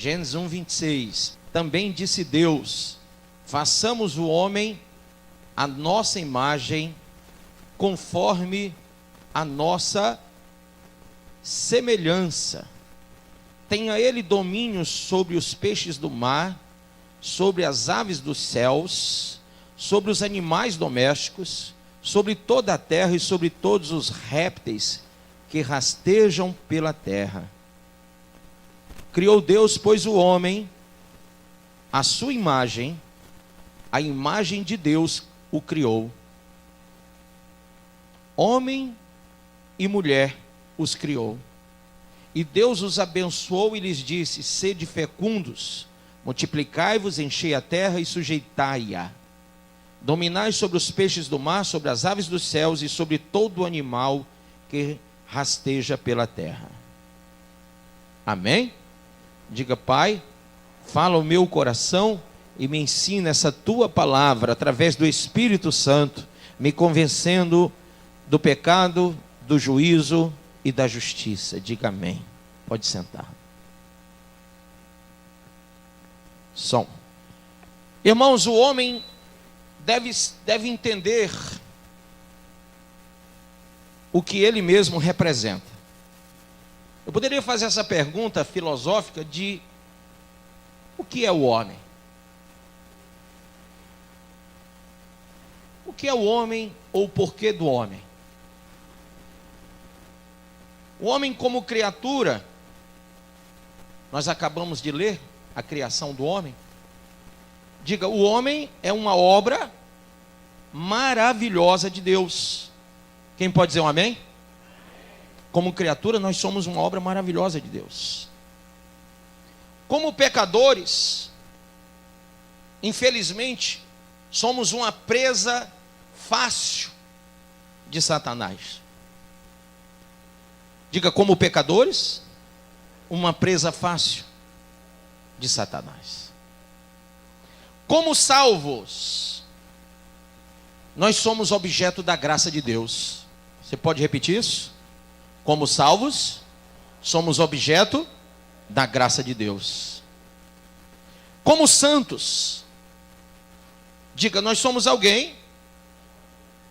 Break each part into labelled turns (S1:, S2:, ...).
S1: Gênesis 1, 26. Também disse Deus: façamos o homem à nossa imagem, conforme a nossa semelhança. Tenha ele domínio sobre os peixes do mar, sobre as aves dos céus, sobre os animais domésticos, sobre toda a terra e sobre todos os répteis que rastejam pela terra. Criou Deus, pois, o homem à sua imagem, a imagem de Deus o criou. Homem e mulher os criou. E Deus os abençoou e lhes disse: sede fecundos, multiplicai-vos, enchei a terra e sujeitai-a. Dominai sobre os peixes do mar, sobre as aves dos céus e sobre todo animal que rasteja pela terra. Amém? Diga: Pai, fala o meu coração e me ensina essa tua palavra através do Espírito Santo, me convencendo do pecado, do juízo e da justiça. Diga amém. Pode sentar. Som. Irmãos, o homem deve entender o que ele mesmo representa. Eu poderia fazer essa pergunta filosófica de: o que é o homem? O que é o homem ou o porquê do homem? O homem como criatura, nós acabamos de ler a criação do homem. Diga: o homem é uma obra maravilhosa de Deus. Quem pode dizer um amém? Como criatura, nós somos uma obra maravilhosa de Deus. Como pecadores, infelizmente, somos uma presa fácil de Satanás. Diga: como pecadores, uma presa fácil de Satanás. Como salvos, nós somos objeto da graça de Deus. Você pode repetir isso? Como salvos, somos objeto da graça de Deus. Como santos, diga: nós somos alguém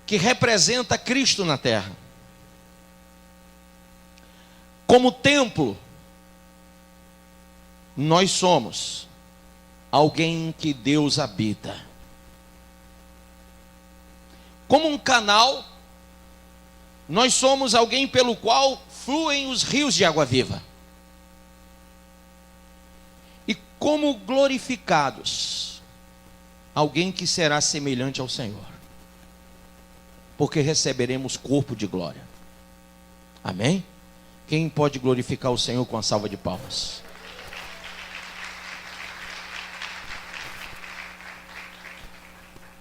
S1: que representa Cristo na terra. Como templo, nós somos alguém que Deus habita. Como um canal, nós somos alguém pelo qual fluem os rios de água viva. E como glorificados, alguém que será semelhante ao Senhor, porque receberemos corpo de glória. Amém? Quem pode glorificar o Senhor com a salva de palmas?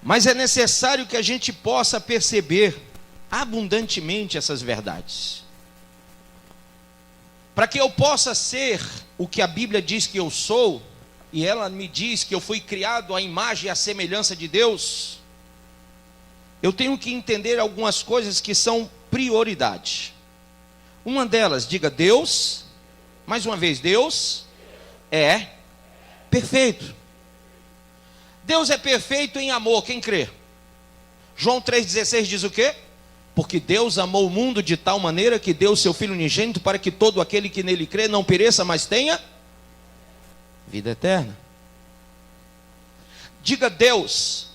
S1: Mas é necessário que a gente possa perceber abundantemente essas verdades, para que eu possa ser o que a Bíblia diz que eu sou, e ela me diz que eu fui criado à imagem e à semelhança de Deus. Eu tenho que entender algumas coisas que são prioridade. Uma delas, diga: Deus, mais uma vez, Deus é perfeito. Deus é perfeito em amor, quem crê? João 3,16 diz o quê? Porque Deus amou o mundo de tal maneira que deu o seu Filho unigênito para que todo aquele que nele crê não pereça, mas tenha vida eterna. Diga: Deus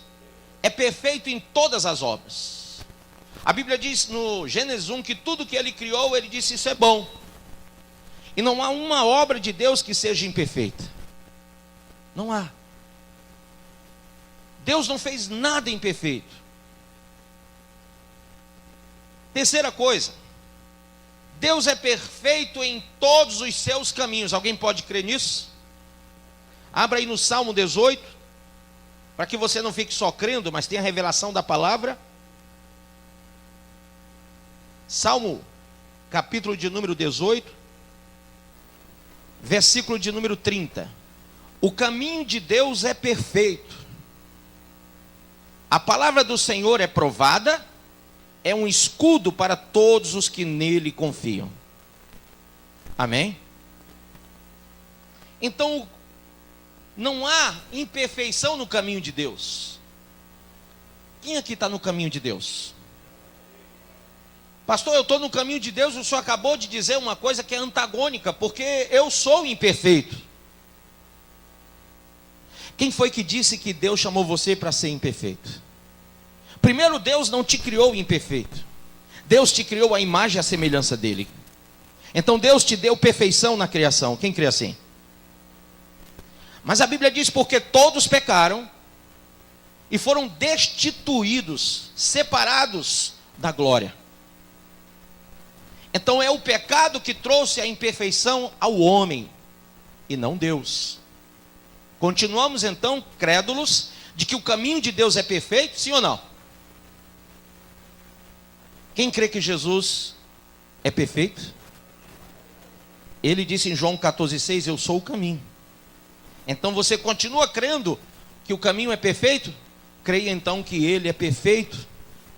S1: é perfeito em todas as obras. A Bíblia diz no Gênesis 1 que tudo que ele criou, ele disse: isso é bom. E não há uma obra de Deus que seja imperfeita. Não há. Deus não fez nada imperfeito. Terceira coisa, Deus é perfeito em todos os seus caminhos. Alguém pode crer nisso? Abra aí no Salmo 18, para que você não fique só crendo, mas tenha a revelação da palavra. Salmo, capítulo de número 18, versículo de número 30. O caminho de Deus é perfeito. A palavra do Senhor é provada, é um escudo para todos os que nele confiam. Amém? Então, não há imperfeição no caminho de Deus. Quem aqui está no caminho de Deus? Pastor, eu estou no caminho de Deus, o senhor acabou de dizer uma coisa que é antagônica, porque eu sou imperfeito. Quem foi que disse que Deus chamou você para ser imperfeito? Primeiro, Deus não te criou imperfeito. Deus te criou à imagem e à semelhança dele. Então Deus te deu perfeição na criação. Quem crê assim? Mas a Bíblia diz, porque todos pecaram e foram destituídos, separados da glória. Então é o pecado que trouxe a imperfeição ao homem, e não Deus. Continuamos então crédulos de que o caminho de Deus é perfeito, sim ou não? Quem crê que Jesus é perfeito? Ele disse em João 14,6, eu sou o caminho. Então você continua crendo que o caminho é perfeito? Creia então que ele é perfeito,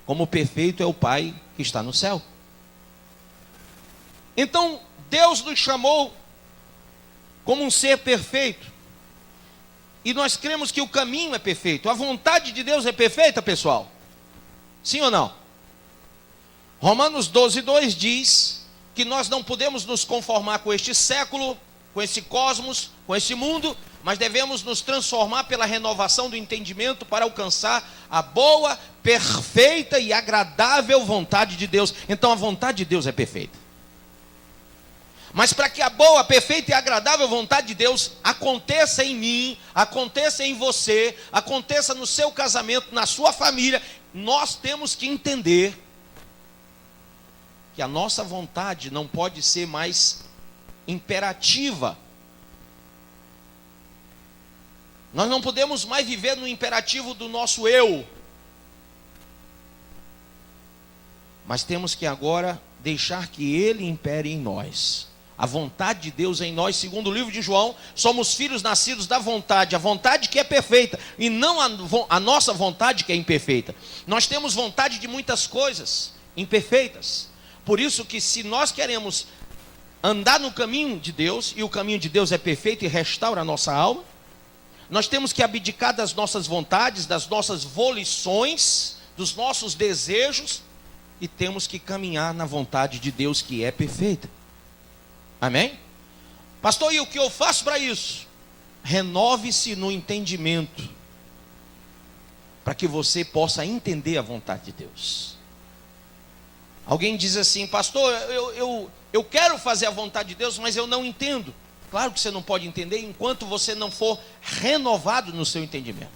S1: como perfeito é o Pai que está no céu. Então Deus nos chamou como um ser perfeito, e nós cremos que o caminho é perfeito. A vontade de Deus é perfeita, pessoal? Sim ou não? Romanos 12:2 diz que nós não podemos nos conformar com este século, com esse cosmos, com esse mundo, mas devemos nos transformar pela renovação do entendimento para alcançar a boa, perfeita e agradável vontade de Deus. Então a vontade de Deus é perfeita. Mas para que a boa, perfeita e agradável vontade de Deus aconteça em mim, aconteça em você, aconteça no seu casamento, na sua família, nós temos que entender que a nossa vontade não pode ser mais imperativa. Nós não podemos mais viver no imperativo do nosso eu. Mas temos que agora deixar que Ele impere em nós. A vontade de Deus em nós, segundo o livro de João, somos filhos nascidos da vontade, a vontade que é perfeita, e não a nossa vontade que é imperfeita. Nós temos vontade de muitas coisas imperfeitas. Por isso que se nós queremos andar no caminho de Deus, e o caminho de Deus é perfeito e restaura a nossa alma, nós temos que abdicar das nossas vontades, das nossas volições, dos nossos desejos, e temos que caminhar na vontade de Deus que é perfeita. Amém? Pastor, e o que eu faço para isso? Renove-se no entendimento, para que você possa entender a vontade de Deus. Alguém diz assim, pastor, eu quero fazer a vontade de Deus, mas eu não entendo. Claro que você não pode entender enquanto você não for renovado no seu entendimento.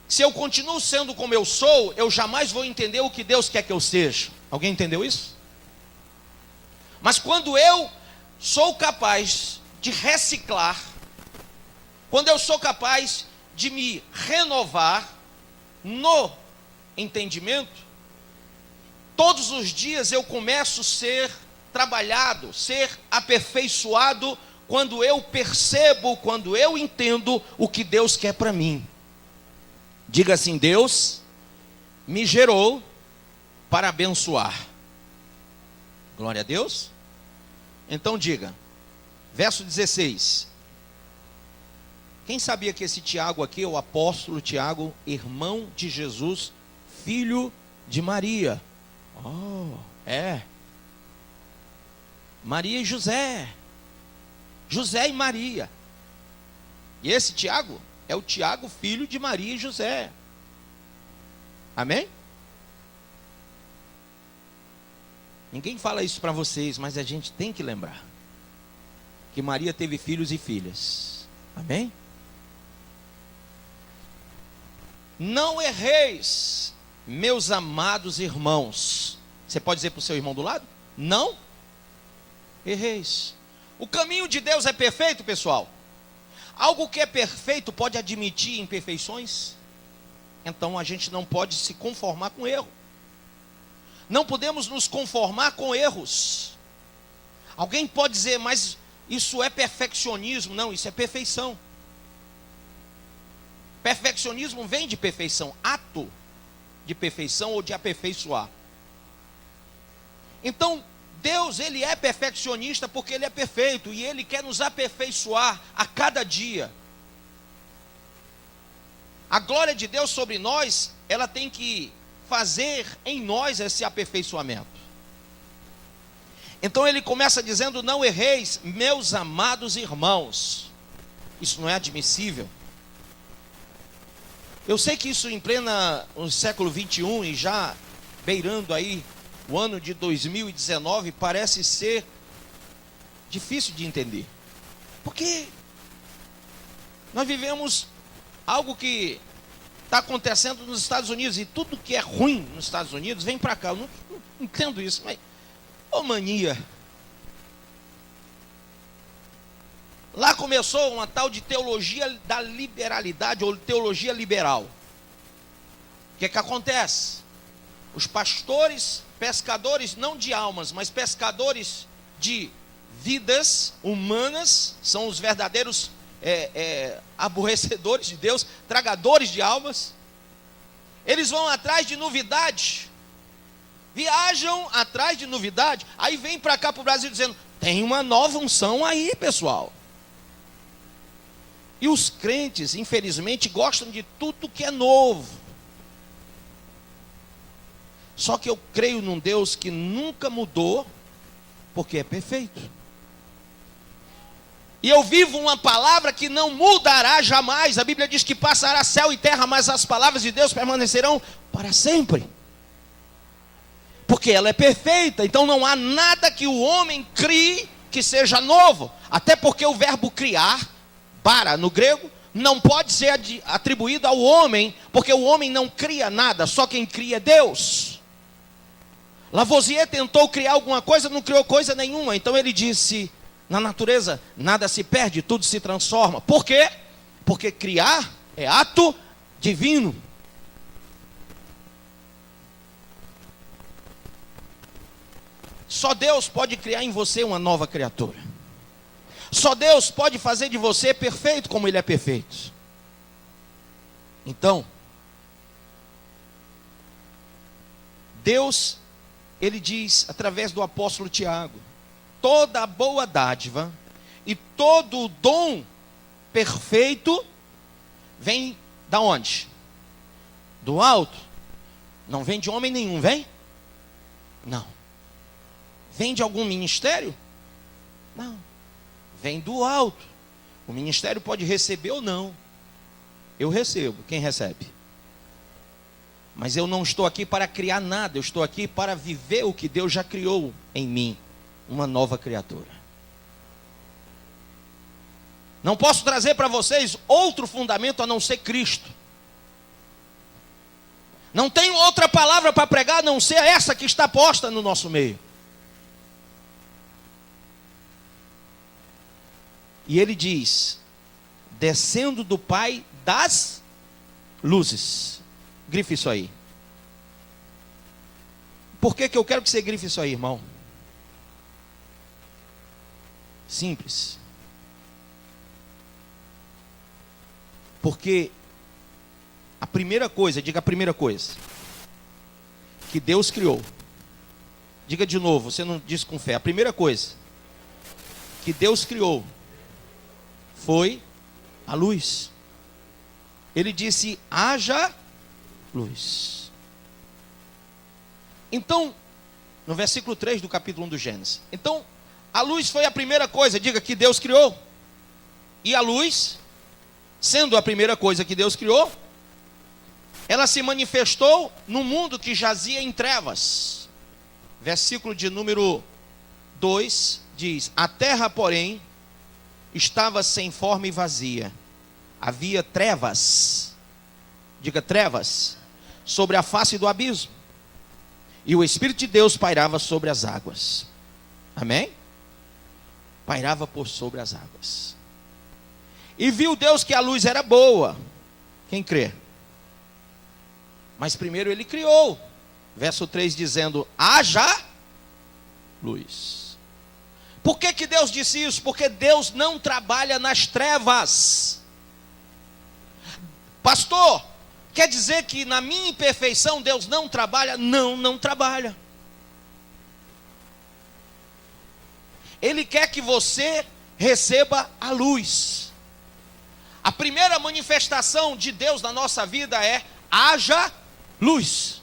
S1: Se eu continuo sendo como eu sou, eu jamais vou entender o que Deus quer que eu seja. Alguém entendeu isso? Mas quando eu sou capaz de reciclar, quando eu sou capaz de me renovar no entendimento, todos os dias eu começo a ser trabalhado, ser aperfeiçoado, quando eu percebo, quando eu entendo o que Deus quer para mim. Diga assim, Deus me gerou para abençoar. Glória a Deus. Então diga, verso 16. Quem sabia que esse Tiago aqui é o apóstolo Tiago, irmão de Jesus, filho de Maria? Oh, é. Maria e José. José e Maria. E esse Tiago é o Tiago, filho de Maria e José. Amém? Ninguém fala isso para vocês, mas a gente tem que lembrar que Maria teve filhos e filhas. Amém? Não erreis, meus amados irmãos. Você pode dizer para o seu irmão do lado? Não erreis. O caminho de Deus é perfeito, pessoal. Algo que é perfeito pode admitir imperfeições. Então a gente não pode se conformar com erro. Não podemos nos conformar com erros. Alguém pode dizer, mas isso é perfeccionismo. Não, isso é perfeição. Perfeccionismo vem de perfeição, ato de perfeição ou de aperfeiçoar. Então, Deus, ele é perfeccionista porque ele é perfeito e ele quer nos aperfeiçoar a cada dia. A glória de Deus sobre nós, ela tem que fazer em nós esse aperfeiçoamento. Então ele começa dizendo: não erreis, meus amados irmãos. Isso não é admissível. Eu sei que isso em no século 21 e já beirando aí o ano de 2019, parece ser difícil de entender. Porque nós vivemos algo que está acontecendo nos Estados Unidos, e tudo que é ruim nos Estados Unidos vem para cá. Eu não entendo isso, mas mania. Lá começou uma tal de teologia da liberalidade, ou teologia liberal. O que acontece? Os pastores, pescadores não de almas, mas pescadores de vidas humanas, são os verdadeiros aborrecedores de Deus, tragadores de almas. Eles vão atrás de novidade, viajam atrás de novidade, aí vem para cá para o Brasil dizendo: tem uma nova unção aí, pessoal. E os crentes, infelizmente, gostam de tudo que é novo. Só que eu creio num Deus que nunca mudou, porque é perfeito. E eu vivo uma palavra que não mudará jamais. A Bíblia diz que passará céu e terra, mas as palavras de Deus permanecerão para sempre. Porque ela é perfeita. Então não há nada que o homem crie que seja novo. Até porque o verbo criar, para no grego, não pode ser atribuído ao homem, porque o homem não cria nada, só quem cria é Deus. Lavoisier tentou criar alguma coisa, não criou coisa nenhuma. Então ele disse: na natureza nada se perde, tudo se transforma. Por quê? Porque criar é ato divino. Só Deus pode criar em você uma nova criatura. Só Deus pode fazer de você perfeito como Ele é perfeito. Então, Deus, Ele diz através do apóstolo Tiago: toda a boa dádiva e todo o dom perfeito vem da onde? Do alto. Não vem de homem nenhum, vem? Não. Vem de algum ministério? Não. Vem do alto. O ministério pode receber ou não. Eu recebo. Quem recebe? Mas eu não estou aqui para criar nada. Eu estou aqui para viver o que Deus já criou em mim. Uma nova criatura. Não posso trazer para vocês outro fundamento a não ser Cristo. Não tenho outra palavra para pregar a não ser essa que está posta no nosso meio. E ele diz: descendo do Pai das luzes. Grife isso aí. Por que eu quero que você grife isso aí, irmão? Simples. Porque a primeira coisa, diga a primeira coisa, que Deus criou. Diga de novo, você não disse com fé. A primeira coisa que Deus criou foi a luz. Ele disse: haja luz. Então, no versículo 3 do capítulo 1 do Gênesis. Então, a luz foi a primeira coisa, diga, que Deus criou. E a luz, sendo a primeira coisa que Deus criou, ela se manifestou no mundo que jazia em trevas. Versículo de número 2 diz: a terra, porém, estava sem forma e vazia. Havia trevas, diga trevas, sobre a face do abismo. E o Espírito de Deus pairava sobre as águas. Amém? Pairava por sobre as águas. E viu Deus que a luz era boa. Quem crê? Mas primeiro Ele criou. Verso 3 dizendo: haja luz. Por que Deus disse isso? Porque Deus não trabalha nas trevas. Pastor, quer dizer que na minha imperfeição Deus não trabalha? Não, não trabalha. Ele quer que você receba a luz. A primeira manifestação de Deus na nossa vida é: haja luz.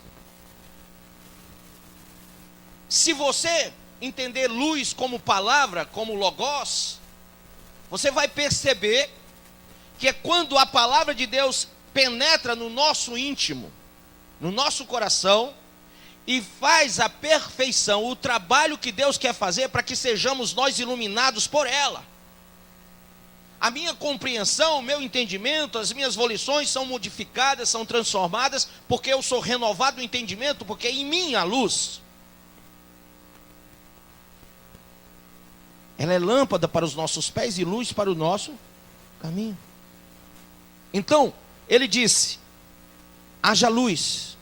S1: Se você entender luz como palavra, como logos, você vai perceber que é quando a palavra de Deus penetra no nosso íntimo, no nosso coração, e faz a perfeição, o trabalho que Deus quer fazer para que sejamos nós iluminados por ela. A minha compreensão, o meu entendimento, as minhas volições são modificadas, são transformadas, porque eu sou renovado no entendimento, porque em mim há luz. Ela é lâmpada para os nossos pés e luz para o nosso caminho. Então, ele disse: haja luz.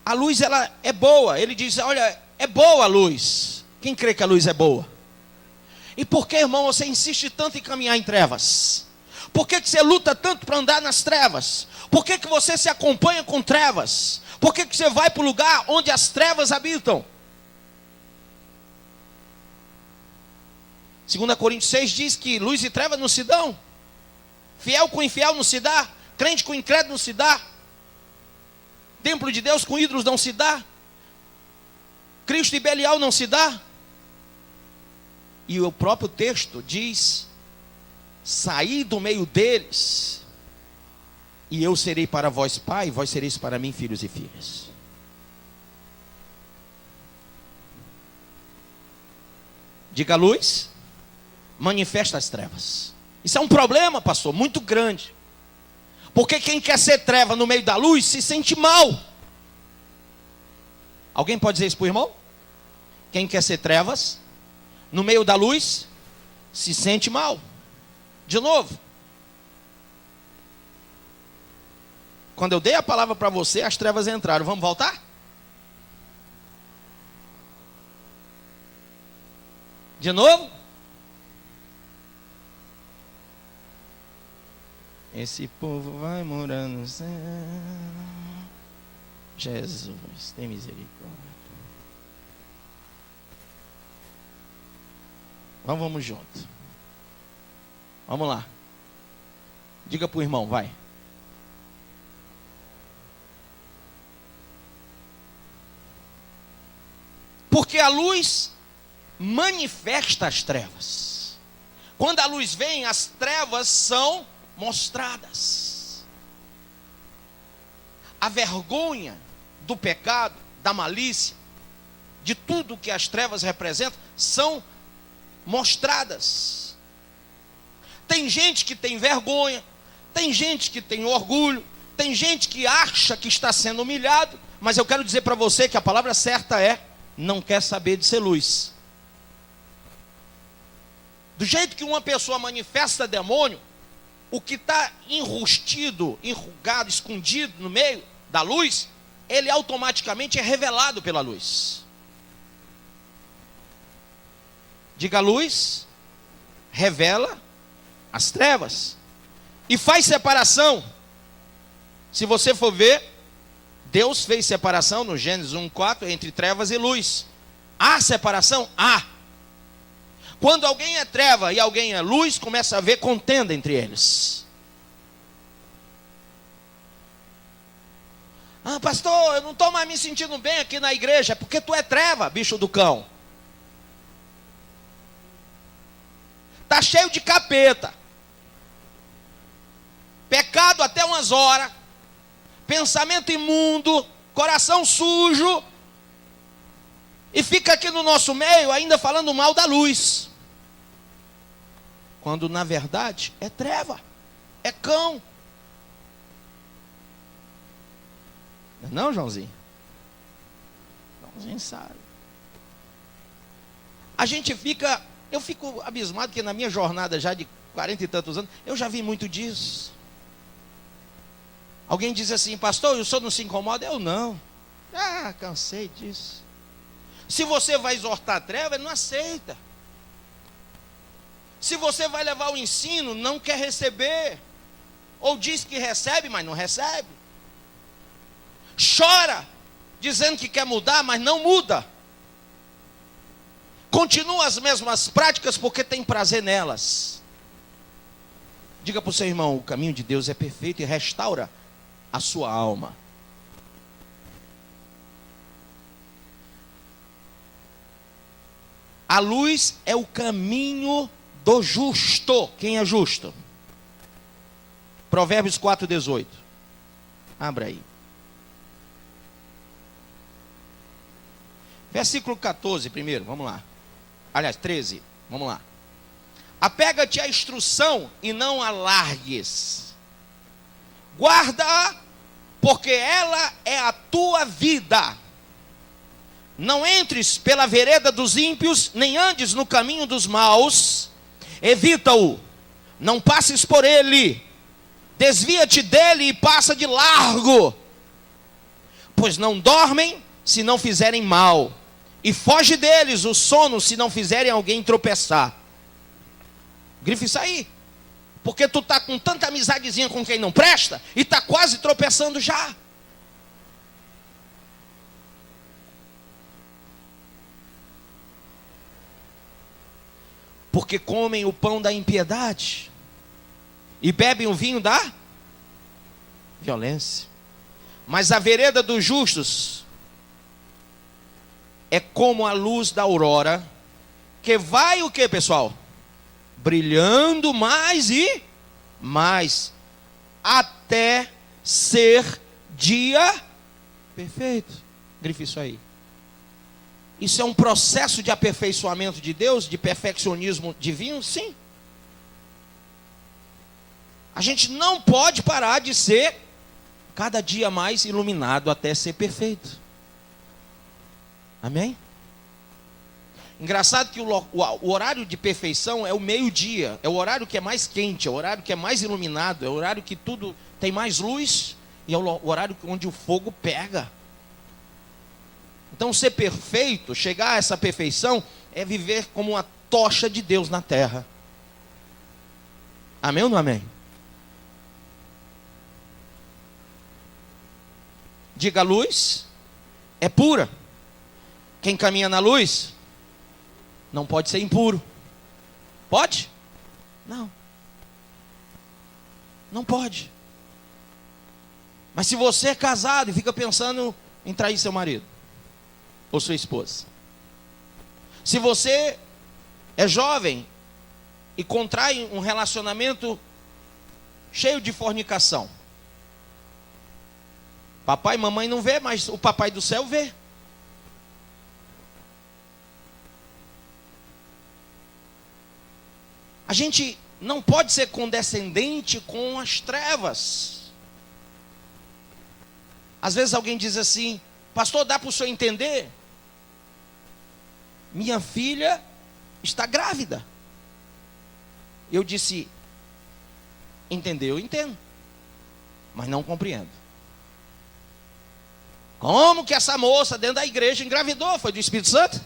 S1: A luz, ela é boa. Ele diz: olha, é boa a luz. Quem crê que a luz é boa? E por que, irmão, você insiste tanto em caminhar em trevas? Por que você luta tanto para andar nas trevas? Por que você se acompanha com trevas? Por que você vai para o lugar onde as trevas habitam? 2 Coríntios 6 diz que luz e treva não se dão. Fiel com infiel não se dá. Crente com incrédulo não se dá. Templo de Deus com ídolos não se dá. Cristo e Belial não se dá. E o próprio texto diz: saí do meio deles, e eu serei para vós pai, e vós sereis para mim filhos e filhas. Diga luz, manifesta as trevas. Isso é um problema, pastor, muito grande. Porque quem quer ser treva no meio da luz se sente mal. Alguém pode dizer isso para o irmão? Quem quer ser trevas no meio da luz se sente mal. De novo. Quando eu dei a palavra para você, as trevas entraram. Vamos voltar? De novo? Esse povo vai morar no céu. Jesus, tem misericórdia. Vamos junto. Vamos lá. Diga para o irmão, vai. Porque a luz manifesta as trevas. Quando a luz vem, as trevas são mostradas. A vergonha do pecado, da malícia, de tudo que as trevas representam, são mostradas. Tem gente que tem vergonha, tem gente que tem orgulho, tem gente que acha que está sendo humilhado, mas eu quero dizer para você que a palavra certa é: não quer saber de ser luz. Do jeito que uma pessoa manifesta demônio, o que está enrustido, enrugado, escondido no meio da luz, ele automaticamente é revelado pela luz. Diga: a luz revela as trevas e faz separação. Se você for ver, Deus fez separação no Gênesis 1:4 entre trevas e luz. Há separação? Há. Quando alguém é treva e alguém é luz, começa a haver contenda entre eles. Ah, pastor, eu não estou mais me sentindo bem aqui na igreja, porque tu é treva, bicho do cão. Está cheio de capeta. Pecado até umas horas. Pensamento imundo. Coração sujo. E fica aqui no nosso meio ainda falando mal da luz. Quando na verdade é treva. É cão. Não, Joãozinho? Joãozinho sabe. A gente fica... Eu fico abismado que na minha jornada já de 40 e tantos anos, eu já vi muito disso. Alguém diz assim: pastor, o senhor não se incomoda? Eu não. Ah, cansei disso. Se você vai exortar a treva, ele não aceita. Se você vai levar o ensino, não quer receber. Ou diz que recebe, mas não recebe. Chora, dizendo que quer mudar, mas não muda. continua as mesmas práticas porque tem prazer nelas. Diga para o seu irmão: o caminho de Deus é perfeito e restaura a sua alma. A luz é o caminho do justo. Quem é justo? Provérbios 4,18. Abra aí. Versículo 14 primeiro, vamos lá. Aliás, 13, vamos lá. Apega-te à instrução e não a largues. Guarda-a, porque ela é a tua vida. Não entres pela vereda dos ímpios, nem andes no caminho dos maus. Evita-o, não passes por ele. Desvia-te dele e passa de largo. Pois não dormem se não fizerem mal. E foge deles o sono se não fizerem alguém tropeçar. Grife isso aí. Porque tu está com tanta amizadezinha com quem não presta e está quase tropeçando já. Porque comem o pão da impiedade e bebem o vinho da violência. Mas a vereda dos justos é como a luz da aurora, que vai o que, pessoal? Brilhando mais e mais, até ser dia perfeito. Grife isso aí. Isso é um processo de aperfeiçoamento de Deus, de perfeccionismo divino? Sim. A gente não pode parar de ser cada dia mais iluminado até ser perfeito. Amém? Engraçado que o horário de perfeição é o meio-dia. É o horário que é mais quente, é o horário que é mais iluminado, é o horário que tudo tem mais luz. E é o horário onde o fogo pega. Então ser perfeito, chegar a essa perfeição, é viver como uma tocha de Deus na terra. Amém ou não amém? Diga: a luz é pura. Quem caminha na luz não pode ser impuro. Pode? Não. Não pode. Mas se você é casado e fica pensando em trair seu marido ou sua esposa, se você é jovem e contrai um relacionamento cheio de fornicação, papai e mamãe não vê, mas o papai do céu vê. A gente não pode ser condescendente com as trevas. Às vezes alguém diz assim: pastor, dá para o senhor entender? Minha filha está grávida. Eu disse: entender, eu entendo, mas não compreendo. Como que essa moça dentro da igreja engravidou? Foi do Espírito Santo?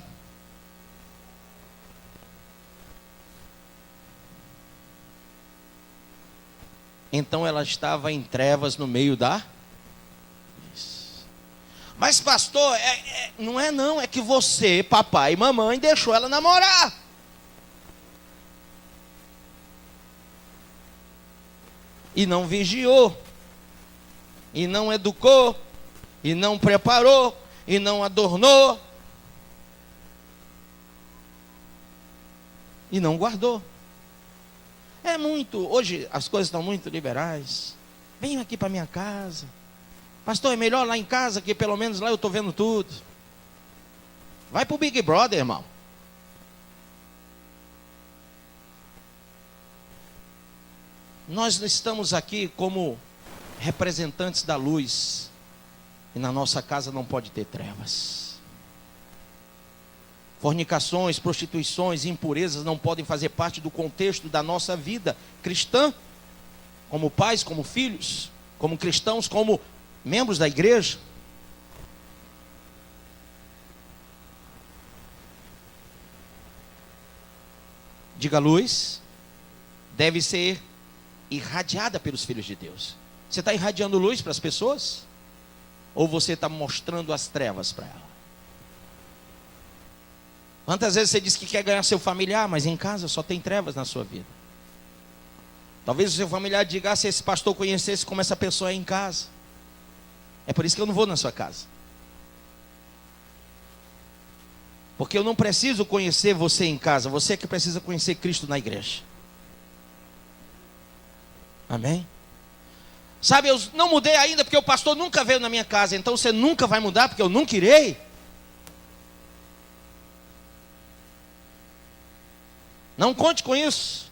S1: Então ela estava em trevas no meio da... Mas pastor, não é não, é que você, papai e mamãe, deixou ela namorar. E não vigiou, e não educou, e não preparou, e não adornou, e não guardou. É muito, hoje as coisas estão muito liberais. Venham aqui para minha casa. Pastor, é melhor lá em casa, que pelo menos lá eu estou vendo tudo. Vai para o Big Brother, irmão. Nós estamos aqui como representantes da luz. E na nossa casa não pode ter trevas. Fornicações, prostituições, impurezas não podem fazer parte do contexto da nossa vida cristã. Como pais, como filhos, como cristãos, como membros da igreja. Diga: a luz deve ser irradiada pelos filhos de Deus. Você está irradiando luz para as pessoas? Ou você está mostrando as trevas para elas? Quantas vezes você diz que quer ganhar seu familiar, mas em casa só tem trevas na sua vida? Talvez o seu familiar diga, se esse pastor conhecesse como essa pessoa é em casa. É por isso que eu não vou na sua casa. Porque eu não preciso conhecer você em casa, você é que precisa conhecer Cristo na igreja. Amém? Sabe, eu não mudei ainda porque o pastor nunca veio na minha casa. Então você nunca vai mudar porque eu nunca irei. Não conte com isso.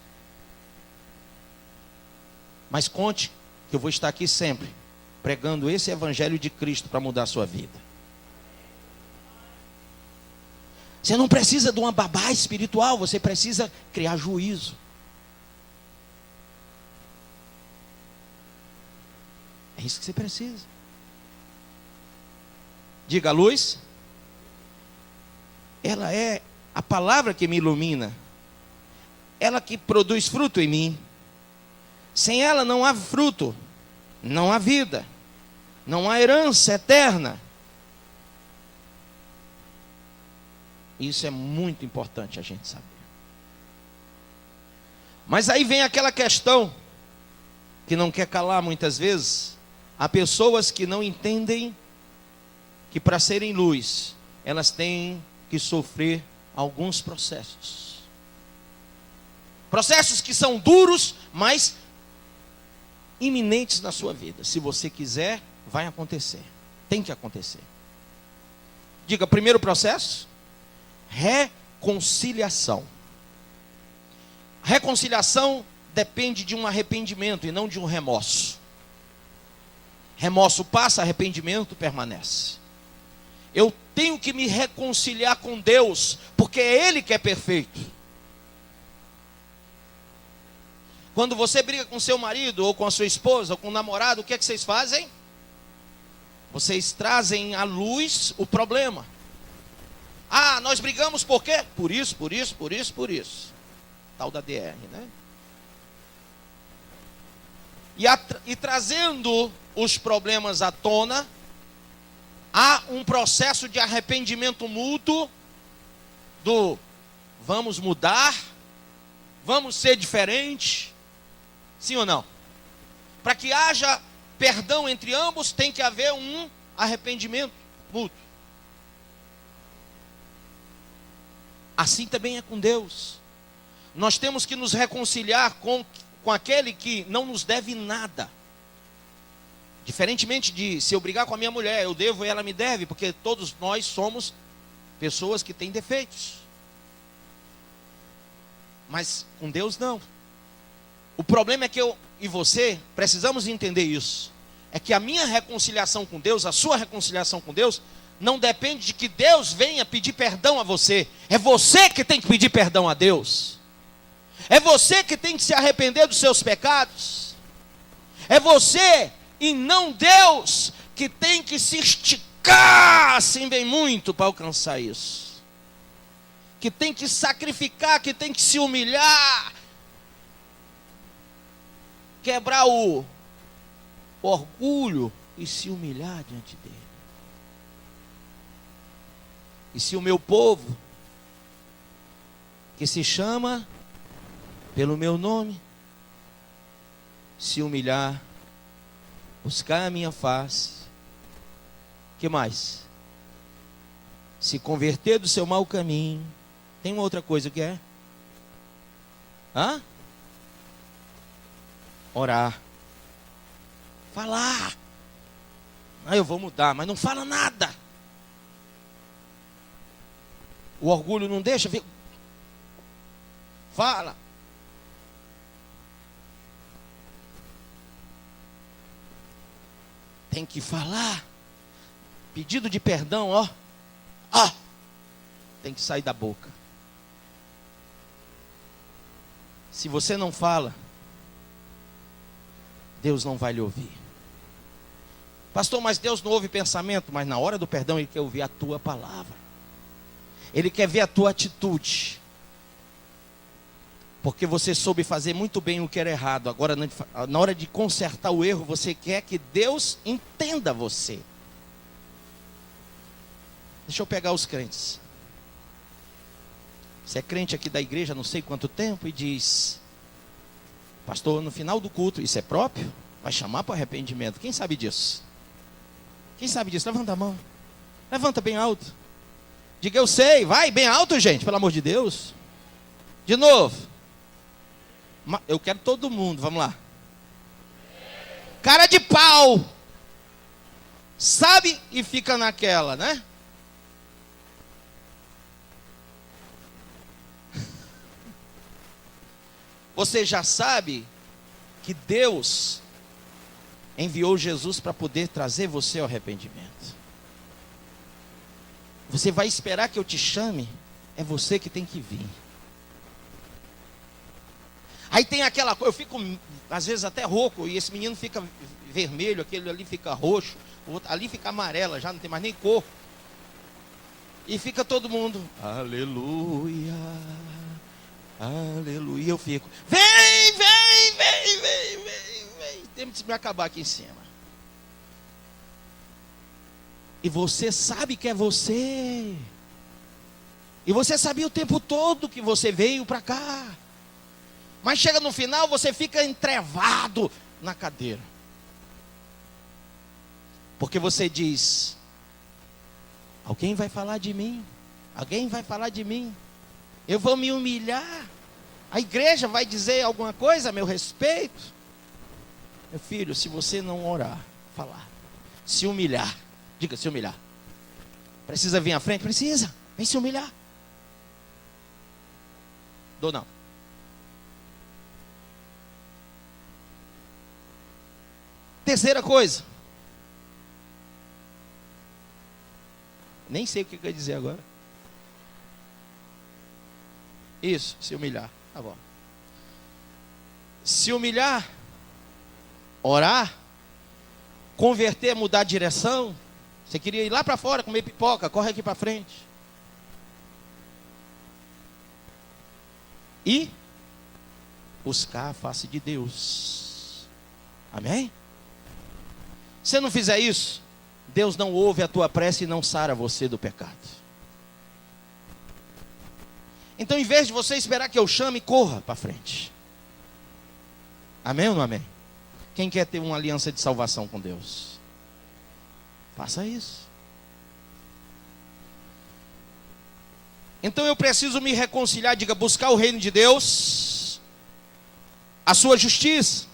S1: Mas conte que eu vou estar aqui sempre, pregando esse evangelho de Cristo para mudar a sua vida. Você não precisa de uma babá espiritual, você precisa criar juízo. É isso que você precisa. Diga, a luz, ela é a palavra que me ilumina. Ela que produz fruto em mim. Sem ela não há fruto, não há vida, não há herança eterna. Isso é muito importante a gente saber. Mas aí vem aquela questão que não quer calar muitas vezes. Há pessoas que não entendem que para serem luz, elas têm que sofrer alguns processos. Processos que são duros, mas iminentes na sua vida. Se você quiser, vai acontecer. Tem que acontecer. Diga, primeiro processo, reconciliação. Reconciliação depende de um arrependimento e não de um remorso. Remorso passa, arrependimento permanece. Eu tenho que me reconciliar com Deus, porque é Ele que é perfeito. Quando você briga com seu marido, ou com a sua esposa, ou com o namorado, o que é que vocês fazem? Vocês trazem à luz o problema. Ah, nós brigamos por quê? Por isso. Tal da DR, né? E trazendo os problemas à tona, há um processo de arrependimento mútuo do vamos mudar, vamos ser diferente, sim ou não? Para que haja perdão entre ambos, tem que haver um arrependimento mútuo. Assim também é com Deus. Nós temos que nos reconciliar com aquele que não nos deve nada. Diferentemente de se eu brigar com a minha mulher, eu devo e ela me deve, porque todos nós somos pessoas que têm defeitos. Mas com Deus não. O problema é que eu e você precisamos entender isso. É que a minha reconciliação com Deus, a sua reconciliação com Deus, não depende de que Deus venha pedir perdão a você. É você que tem que pedir perdão a Deus. É você que tem que se arrepender dos seus pecados. É você e não Deus que tem que se esticar assim bem muito para alcançar isso. Que tem que sacrificar, que tem que se humilhar. Quebrar o orgulho e se humilhar diante dele. E se o meu povo, que se chama pelo meu nome, se humilhar, buscar a minha face, que mais? Se converter do seu mau caminho. Tem uma outra coisa que é? Orar. Falar. Eu vou mudar, mas não fala nada. O orgulho não deixa. Fala. Tem que falar. Pedido de perdão, tem que sair da boca. Se você não fala, Deus não vai lhe ouvir. Pastor, mas Deus não ouve pensamento. Mas na hora do perdão Ele quer ouvir a tua palavra. Ele quer ver a tua atitude. Porque você soube fazer muito bem o que era errado. Agora, na hora de consertar o erro, você quer que Deus entenda você. Deixa eu pegar os crentes. Você é crente aqui da igreja há não sei quanto tempo e diz: pastor, no final do culto, isso é próprio? Vai chamar para arrependimento. Quem sabe disso? Quem sabe disso? Levanta a mão. Levanta bem alto. Diga: eu sei. Vai bem alto, gente, pelo amor de Deus. De novo. Eu quero todo mundo, vamos lá. Cara de pau. Sabe e fica naquela, né? Você já sabe que Deus enviou Jesus para poder trazer você ao arrependimento. Você vai esperar que eu te chame? É você que tem que vir. Aí tem aquela coisa, eu fico às vezes até rouco, e esse menino fica vermelho, aquele ali fica roxo, o outro ali fica amarela, já não tem mais nem cor. E fica todo mundo, aleluia, aleluia. Eu fico, vem. Temos que me acabar aqui em cima. E você sabe que é você. E você sabia o tempo todo que você veio para cá. Mas chega no final, você fica entrevado na cadeira. Porque você diz: alguém vai falar de mim. Alguém vai falar de mim. Eu vou me humilhar. A igreja vai dizer alguma coisa a meu respeito. Meu filho, se você não orar, falar, se humilhar, diga se humilhar. Precisa vir à frente? Precisa. Vem se humilhar. Dou não. Terceira coisa. Nem sei o que eu ia dizer agora. Isso, se humilhar. Tá bom. Se humilhar, orar, converter, mudar de direção. Você queria ir lá para fora comer pipoca, corre aqui para frente. E buscar a face de Deus. Amém? Se você não fizer isso, Deus não ouve a tua prece e não sara você do pecado. Então, em vez de você esperar que eu chame, corra para frente. Amém ou não amém? Quem quer ter uma aliança de salvação com Deus? Faça isso. Então eu preciso me reconciliar, diga, buscar o reino de Deus, a sua justiça.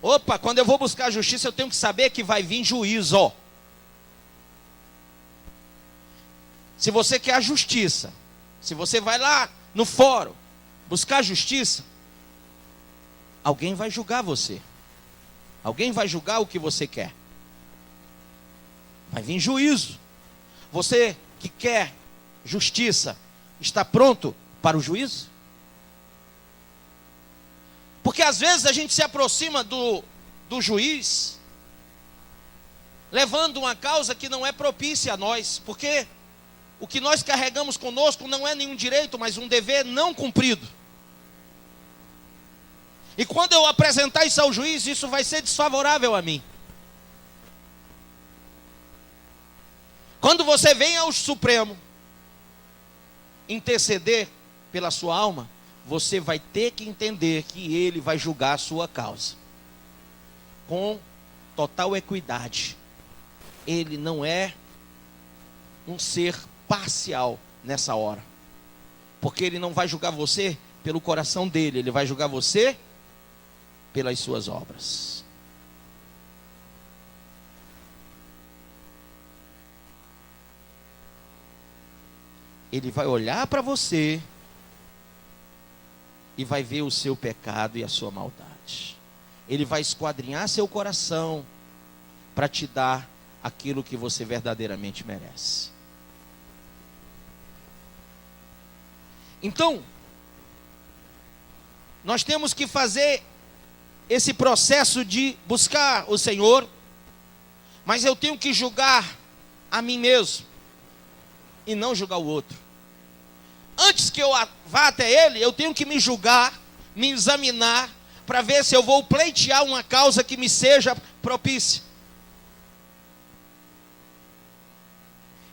S1: Opa, quando eu vou buscar a justiça, eu tenho que saber que vai vir juízo. Se você quer a justiça, se você vai lá no fórum buscar a justiça, alguém vai julgar você. Alguém vai julgar o que você quer. Vai vir juízo. Você que quer justiça, está pronto para o juízo? Porque às vezes a gente se aproxima do juiz, levando uma causa que não é propícia a nós. Porque o que nós carregamos conosco não é nenhum direito, mas um dever não cumprido. E quando eu apresentar isso ao juiz, isso vai ser desfavorável a mim. Quando você vem ao Supremo interceder pela sua alma, você vai ter que entender que ele vai julgar a sua causa com total equidade. Ele não é um ser parcial nessa hora, porque ele não vai julgar você pelo coração dele, ele vai julgar você pelas suas obras. Ele vai olhar para você e vai ver o seu pecado e a sua maldade. Ele vai esquadrinhar seu coração para te dar aquilo que você verdadeiramente merece. Então, nós temos que fazer esse processo de buscar o Senhor, mas eu tenho que julgar a mim mesmo e não julgar o outro. Antes que eu vá até ele, eu tenho que me julgar, me examinar, para ver se eu vou pleitear uma causa que me seja propícia.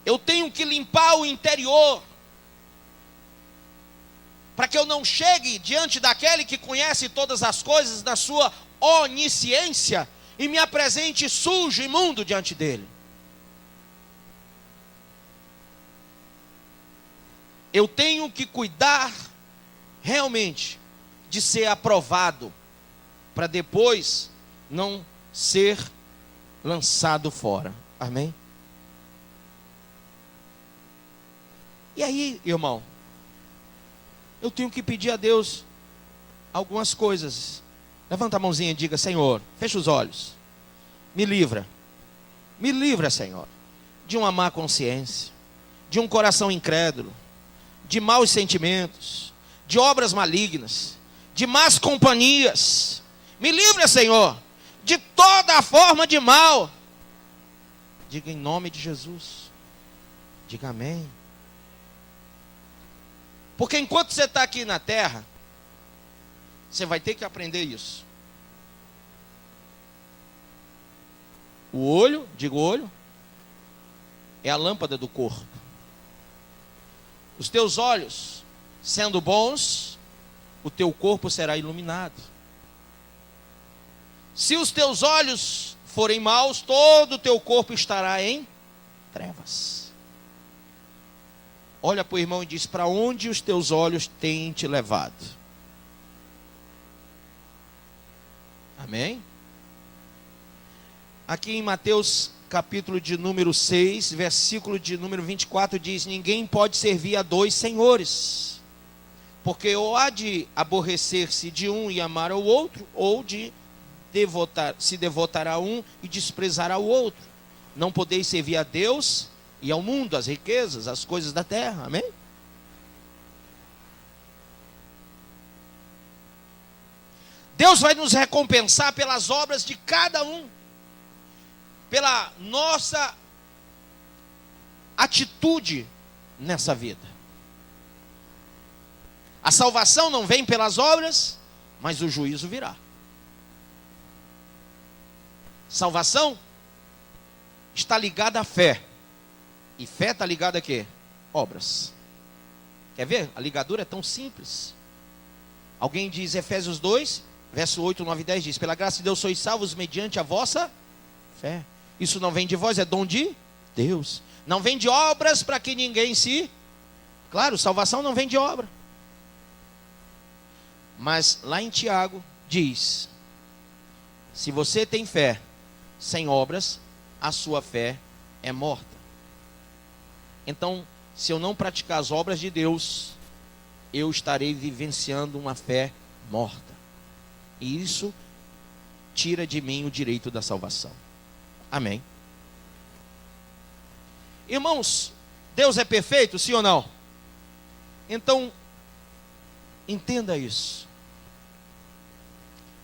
S1: Eu tenho que limpar o interior. para que eu não chegue diante daquele que conhece todas as coisas na sua onisciência e me apresente sujo, imundo diante dele. Eu tenho que cuidar realmente de ser aprovado, para depois não ser lançado fora. Amém? E aí, irmão, eu tenho que pedir a Deus algumas coisas. Levanta a mãozinha e diga: Senhor, fecha os olhos, me livra, Senhor, de uma má consciência, de um coração incrédulo, de maus sentimentos, de obras malignas, de más companhias. Me livra, Senhor, de toda a forma de mal. Diga em nome de Jesus. Diga amém. Porque enquanto você está aqui na terra, você vai ter que aprender isso. O olho, diga o olho, é a lâmpada do corpo. Os teus olhos sendo bons, o teu corpo será iluminado. Se os teus olhos forem maus, todo o teu corpo estará em trevas. Olha para o irmão e diz: para onde os teus olhos têm te levado? Amém? Aqui em Mateus capítulo de número 6, versículo de número 24 diz: ninguém pode servir a dois senhores, porque ou há de aborrecer-se de um e amar ao outro, ou de se devotar a um e desprezar ao outro. Não podeis servir a Deus e ao mundo, as riquezas, as coisas da terra. Amém? Deus vai nos recompensar pelas obras de cada um, pela nossa atitude nessa vida. A salvação não vem pelas obras, mas o juízo virá. Salvação está ligada à fé. E fé está ligada a quê? Obras. Quer ver? A ligadura é tão simples. Alguém diz Efésios 2, verso 8, 9 e 10 diz: pela graça de Deus sois salvos mediante a vossa fé. Isso não vem de vós, é dom de Deus. Não vem de obras para que ninguém se... Claro, salvação não vem de obra. Mas lá em Tiago diz: se você tem fé sem obras, a sua fé é morta. Então, se eu não praticar as obras de Deus, eu estarei vivenciando uma fé morta. E isso tira de mim o direito da salvação. Amém? Irmãos, Deus é perfeito, sim ou não? Então, entenda isso.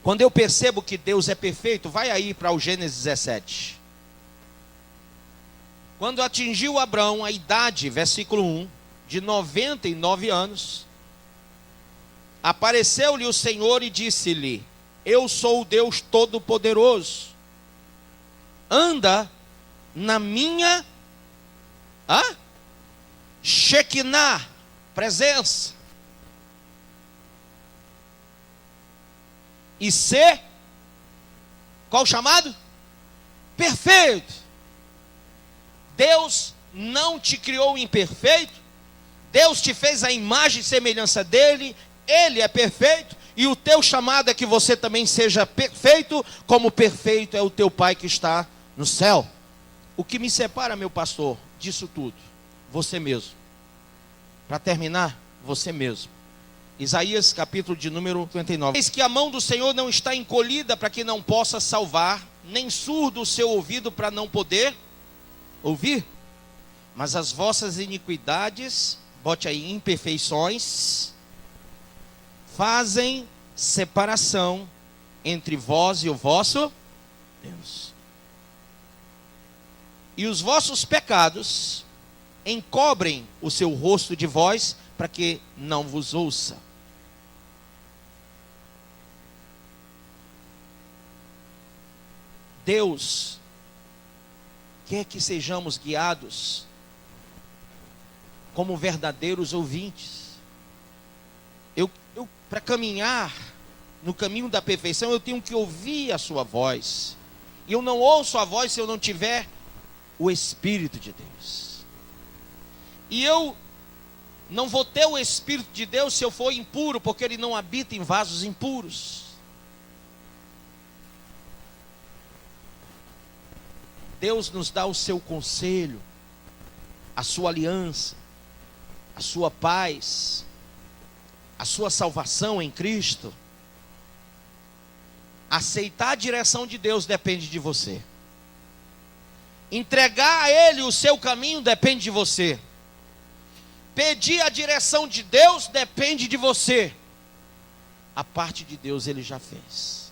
S1: Quando eu percebo que Deus é perfeito, vai aí para o Gênesis 17. Quando atingiu Abrão a idade, versículo 1, de 99 anos, apareceu-lhe o Senhor e disse-lhe: eu sou o Deus Todo-Poderoso. Anda na minha Shekinah, presença, e ser, qual o chamado? Perfeito. Deus não te criou imperfeito, Deus te fez a imagem e semelhança dele, ele é perfeito, e o teu chamado é que você também seja perfeito, como perfeito é o teu Pai que está no céu. O que me separa, meu pastor, disso tudo? Você mesmo. Para terminar, você mesmo. Isaías capítulo de número 59. Eis que a mão do Senhor não está encolhida para que não possa salvar, nem surdo o seu ouvido para não poder ouvir. Mas as vossas iniquidades, bote aí, imperfeições, fazem separação entre vós e o vosso Deus. E os vossos pecados encobrem o seu rosto de vós, para que não vos ouça. Deus quer que sejamos guiados como verdadeiros ouvintes. Para caminhar no caminho da perfeição, eu tenho que ouvir a sua voz. E eu não ouço a voz se eu não tiver o Espírito de Deus. E eu não vou ter o Espírito de Deus se eu for impuro, porque Ele não habita em vasos impuros. Deus nos dá o seu conselho, a sua aliança, a sua paz, a sua salvação em Cristo. Aceitar a direção de Deus depende de você. Entregar a Ele o seu caminho depende de você. Pedir a direção de Deus depende de você. A parte de Deus Ele já fez.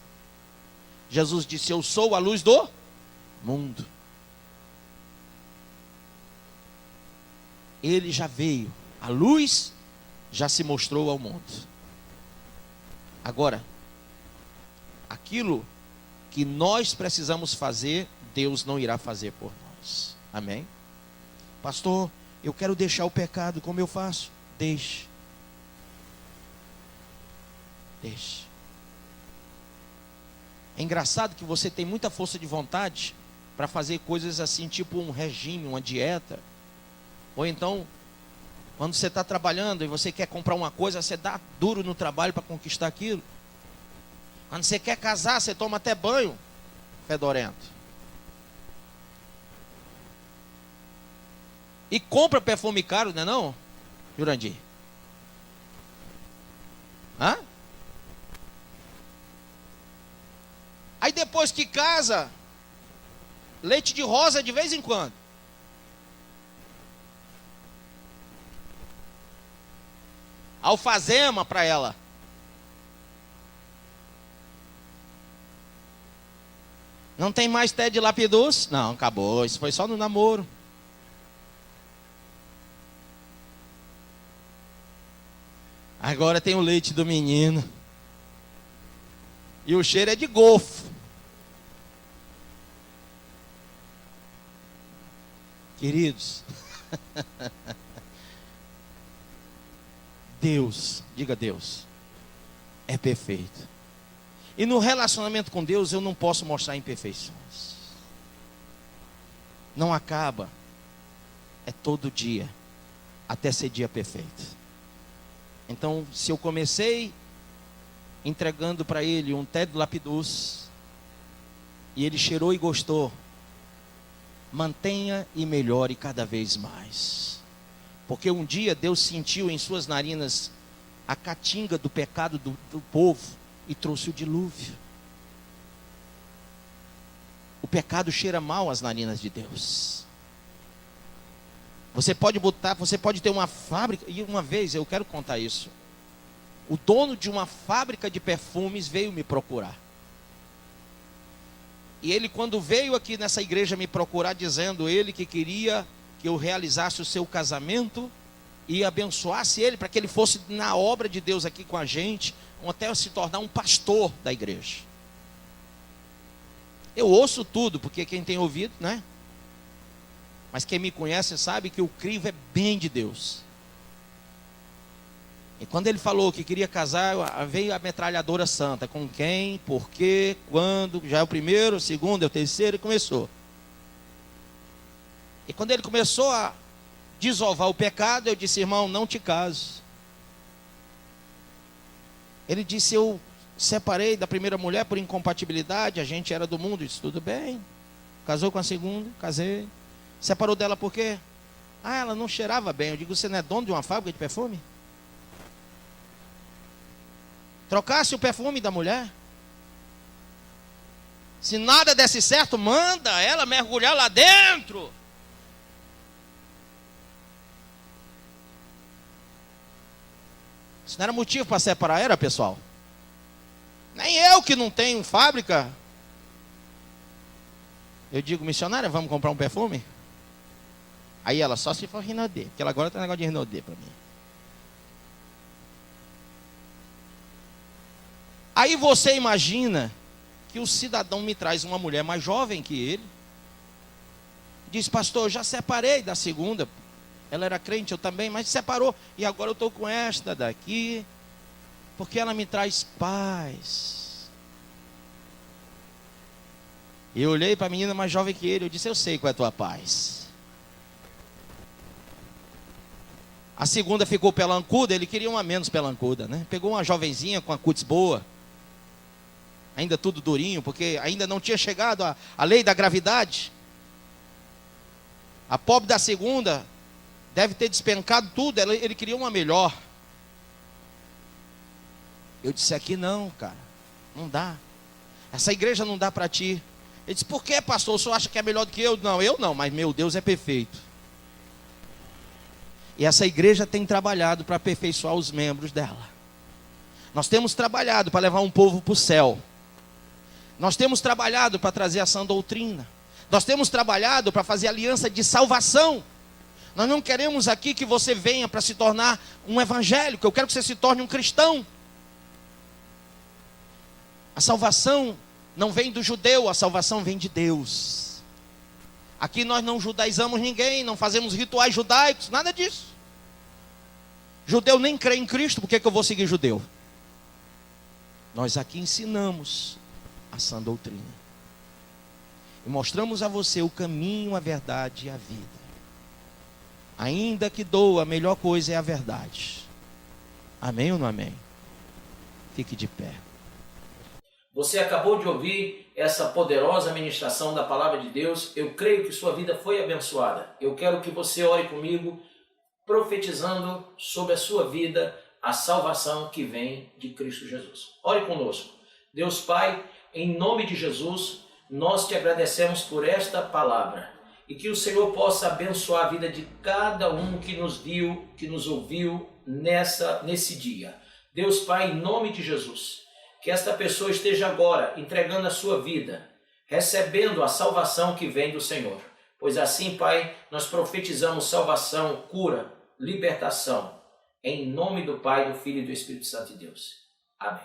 S1: Jesus disse: eu sou a luz do mundo. Ele já veio. A luz já se mostrou ao mundo. Agora, aquilo que nós precisamos fazer, Deus não irá fazer por nós. Amém? Pastor, eu quero deixar o pecado, como eu faço? Deixe. Deixe. É engraçado que você tem muita força de vontade para fazer coisas assim, tipo um regime, uma dieta. Ou então, quando você está trabalhando e você quer comprar uma coisa, você dá duro no trabalho para conquistar aquilo. Quando você quer casar, você toma até banho fedorento. E compra perfume caro, não é não, Jurandir? Hã? Aí depois que casa, leite de rosa de vez em quando. Alfazema para ela. Não tem mais té de lapidus? Não, acabou. Isso foi só no namoro. Agora tem o leite do menino. E o cheiro é de golfo. Queridos, Deus, diga Deus, é perfeito. E no relacionamento com Deus eu não posso mostrar imperfeições. Não acaba. É todo dia, até ser dia perfeito. Então, se eu comecei entregando para ele um té de lapidus, e ele cheirou e gostou, mantenha e melhore cada vez mais. Porque um dia Deus sentiu em suas narinas a caatinga do pecado do povo e trouxe o dilúvio. O pecado cheira mal às narinas de Deus. Você pode ter uma fábrica, e uma vez eu quero contar isso. O dono de uma fábrica de perfumes veio me procurar. E ele, quando veio aqui nessa igreja me procurar, dizendo ele que queria que eu realizasse o seu casamento e abençoasse ele, para que ele fosse na obra de Deus aqui com a gente, ou até se tornar um pastor da igreja. Eu ouço tudo, porque quem tem ouvido, né? Mas quem me conhece sabe que o crivo é bem de Deus. E quando ele falou que queria casar, veio a metralhadora santa. Com quem, por quê, quando, já é o primeiro, o segundo, é o terceiro, e começou. E quando ele começou a desovar o pecado, eu disse: irmão, não te caso. Ele disse: eu separei da primeira mulher por incompatibilidade, a gente era do mundo. Eu disse: tudo bem. Casou com a segunda, casei. Separou dela por quê? Ah, ela não cheirava bem. Eu digo: você não é dono de uma fábrica de perfume? Trocasse o perfume da mulher. Se nada desse certo, manda ela mergulhar lá dentro. Isso não era motivo para separar, era, pessoal? Nem eu que não tenho fábrica. Eu digo: missionária, vamos comprar um perfume? Aí ela: só se for Rinodê, porque ela agora tem um negócio de Rinodê para mim. Aí você imagina que o cidadão me traz uma mulher mais jovem que ele. Diz: pastor, eu já separei da segunda. Ela era crente, eu também, mas separou. E agora eu estou com esta daqui. porque ela me traz paz. E eu olhei para a menina mais jovem que ele, eu disse, eu sei qual é a tua paz. A segunda ficou pelancuda, ele queria uma menos pelancuda, né? Pegou uma jovenzinha com a cutis boa, ainda tudo durinho, porque ainda não tinha chegado a lei da gravidade. A pobre da segunda deve ter despencado tudo, ele queria uma melhor. Eu disse, aqui não, cara, não dá. Essa igreja não dá para ti. Ele disse, por que, pastor? O senhor acha que é melhor do que eu? Não, eu não, mas meu Deus é perfeito. E essa igreja tem trabalhado para aperfeiçoar os membros dela. Nós temos trabalhado para levar um povo para o céu. Nós temos trabalhado para trazer a sã doutrina. Nós temos trabalhado para fazer aliança de salvação. Nós não queremos aqui que você venha para se tornar um evangélico. Eu quero que você se torne um cristão. A salvação não vem do judeu, a salvação vem de Deus. Aqui nós não judaizamos ninguém, não fazemos rituais judaicos, nada disso. Judeu nem crê em Cristo, por que eu vou seguir judeu? Nós aqui ensinamos a sã doutrina. E mostramos a você o caminho, a verdade e a vida. Ainda que doa, a melhor coisa é a verdade. Amém ou não amém? Fique de pé.
S2: Você acabou de ouvir essa poderosa ministração da palavra de Deus. Eu creio que sua vida foi abençoada. Eu quero que você ore comigo, profetizando sobre a sua vida a salvação que vem de Cristo Jesus. Ore conosco. Deus Pai, em nome de Jesus, nós te agradecemos por esta palavra. E que o Senhor possa abençoar a vida de cada um que nos viu, que nos ouviu nesse dia. Deus Pai, em nome de Jesus, que esta pessoa esteja agora entregando a sua vida, recebendo a salvação que vem do Senhor. Pois assim, Pai, nós profetizamos salvação, cura, libertação, em nome do Pai, do Filho e do Espírito Santo de Deus. Amém.